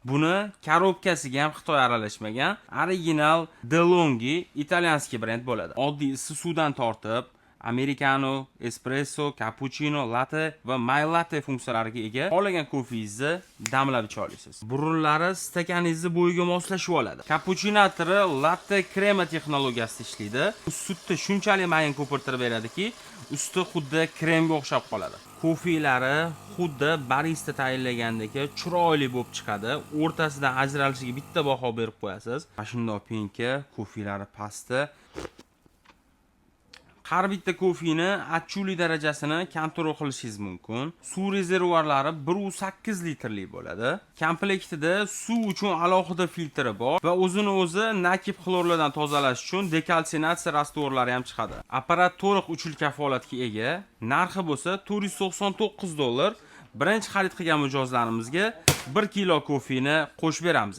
Buni korobkasiga ham Xitoy aralashmagan original DeLonghi italyanskiy brend bo'ladi. Oddiy issiq suvdan tortib americano, espresso, cappuccino, latte va my latte funksiyalariga ega xohlagan kofengizni damlab icha olasiz. Burunlari stakaningizni bo'yiga moslashib oladi. Cappuccino atri latte krema texnologiyasida ishlaydi. Sutni shunchalik mayin ko'pirtirib beradiki, usti xuddi kremga o'xshab qoladi. Kofelari xuddi barista tayinlagandek chiroyli bo'lib chiqadi. O'rtasidan ajralishiga bitta baho berib qo'yasiz. Mana shunday penki, kofelari pasti. Har bitta kofeni achchiqlik darajasini kontrol qilishingiz mumkin. Suv rezervuarlari 1.8 litrlik bo'ladi. Komplektida suv uchun alohida filtri bor va o'zini-o'zi nakib xlorlardan tozalash uchun dekalsinatsiya rastvorlari ham chiqadi. Apparat to'liq 3 yil kafolatga ega. Narxi bo'lsa $499. Birinchi xarid qilgan mijozlarimizga 1 kilo kofeni qo'shib beramiz.